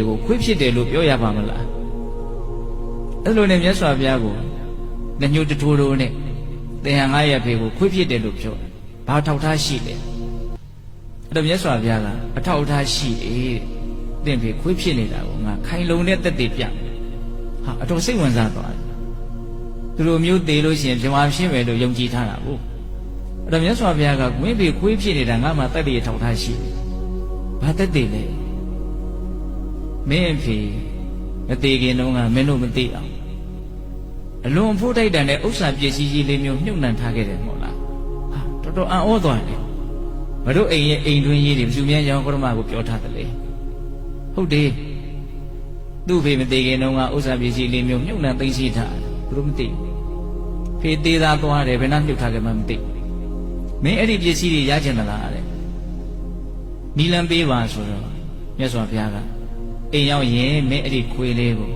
ကိုခွေးဖြစ်တယ်လို့ပြောရပါမလားအဲ့လိုနဲ့မြတ်စွာဘုရားကိုလက်ညှိုးတထိုးထိုးနဲ့သင်ဟာငါရဲ့ဖေကိုခွေးဖြစ်တယ်လို့ပြောဘာထောက်ထားရှိလဲအဲ့တော့မြတ်စွာဘုရားကအထောက်ထားရှိသင်ဖေခွေးဖြစ်နေတာကိုငါခိုင်လုံတဲ့သက်သေပြဟာအတော်စိတ်ဝင်စားသွားတယ်သူတို့မျိုးသေးလို့ရှိရင်ပြမဖြစ်မယ်လို့ယုံကြည်ထားတာကိုအဲ့တော့မြတ်စွာဘုရားကဝင်းဖေခွေးဖြစ်နေတာငါမှသက်သေထောက်ထားရှိတယ်ဘာသက်သေလဲမင်းဖေမသေးခင်တုန်းကမင်းတို့မသိအောင်အလွန်ဖို့တိုက်တန်တဲ့ဥစ္စာပစ္စည်းကြီးလေးမျိုးမြုပ်နှံထားခဲ့တယ်မဟုတ်လားဟာတော်တော်အံ့ဩသွားတယ်မတို့အိမ်ရဲ့အိမ်တွင်းကြီးတွေဘယ်သူများရောင်ကရမကိုပြောထားတယ်လေဟုတ်တယ်သူ့ဖေမသေးခင်တုန်းကဥစ္စာပစ္စည်းလေးမျိုးမြုပ်နှံသိမ်းရှိထားတယ်သူတို့မသိဖေသေးသားသွားတယ်ဘယ်နှမြုပ်ထားခဲ့မှမသိမင်းအဲ့ဒီပစ္စည်းတွေရချင်သလားတဲ့နီလန်ပေးပါဆိုတော့မြတ်စွာဘုရားကအိမ်ရောက်ရင်မင်းအဲ့ဒီခွေးလေးကို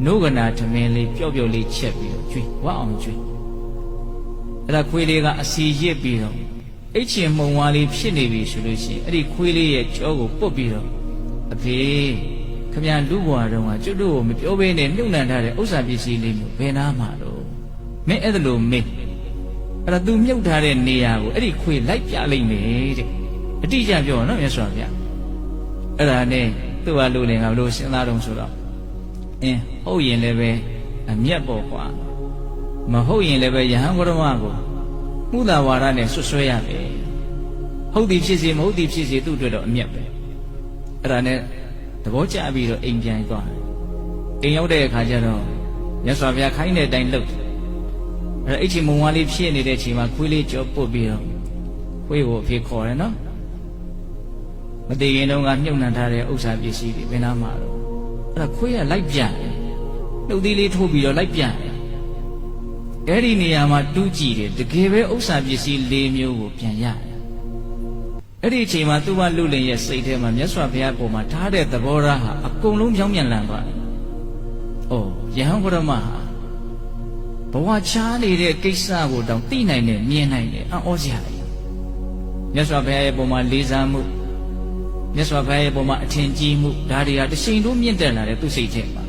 နှုတ်ကနာထမင်းလေးပျော့ပျော့လေးချက်ပြီးတော့ကျွေးဝအောင်ကျွေးအဲ့ဒါခွေးလေးကအစီရစ်ပြီးတော့အိတ်ချင်မှုံဝါလေးဖြစ်နေပြီဆိုလို့ရှိရင်အဲ့ဒီခွေးလေးရဲ့ကြောကိုပုတ်ပြီးတော့အဖေခမရလူဘွားတုန်းကကျွတ်တို့ကိုမပြောဘဲနဲ့မြုပ်နှံထားတဲ့ဥစ္စာပစ္စည်းလေးမျိုးဘယ်နာမှာတော့မင်းအဲ့ဒါလိုမေးအဲ့ဒါ तू မြုပ်ထားတဲ့နေရာကိုအဲ့ဒီခွေးလိုက်ပြလိုက်မယ်တဲ့အတိအကျပြောနော်မြတ်စွာဘုရားအဲ့ဒါနဲ့သူ့ဟာလူလင်ကဘလို့စဉ်းစားတော့ဆိုတော့ဟုတ်ရင်လည်းပဲအမျက်ပေါ့ကွာမဟုတ်ရင်လည်းပဲယဟန်ဂရမကိုမှုသာဝါဒနဲ့ဆွဆွဲရပဲဟုတ်သည်ဖြစ်စေမဟုတ်သည်ဖြစ်စေသူ့အတွက်တော့အမျက်ပဲအဲ့ဒါနဲ့သဘောကျပြီးတော့အိမ်ပြန်သွားတယ်အိမ်ရောက်တဲ့အခါကျတော့မြတ်စွာဘုရားခိုင်းတဲ့အတိုင်းလုပ်တယ်အဲ့အိတ်ချင်မုံဝါးလေးဖြစ်နေတဲ့အချိန်မှာခွေးလေးကြောပုတ်ပြီးတော့ခွေးကိုအဖေခေါ်တယ်နော်မတည်ရင်တုန်းကမြုပ်နှံထားတဲ့ဥစ္စာပစ္စည်းတွေဘယ်နာမှာတော့အဲ့ဒါခွေးကလိုက်ပြန်နှုတ်သီးလေးထိုးပြီးတော့လိုက်ပြန်အဲ့ဒီနေရာမှာတူးကြည့်တယ်တကယ်ပဲဥစ္စာပစ္စည်း၄မျိုးကိုပြန်ရတယ်အဲ့ဒီအချိန်မှာသူ့ဘလူလင်ရဲ့စိတ်ထဲမှာမြတ်စွာဘုရားပေါ်မှာထားတဲ့သဘောထားဟာအကုန်လုံးပြောင်းပြန်လန်သွားတယ်။အိုးယဟန်ဂရမဟာဘဝချားနေတဲ့ကိစ္စကိုတောင်သိနိုင်တယ်မြင်နိုင်တယ်အံ့ဩစရာကြီးမြတ်စွာဘုရားရဲ့ပုံမှာလေးစားမှုမြတ်စွာဘုရားရဲ့ပုံမှာအထင်ကြီးမှုဒါတွေဟာတရှိန်တို့မြင့်တက်လာတဲ့သူ့စိတ်ထဲမှာ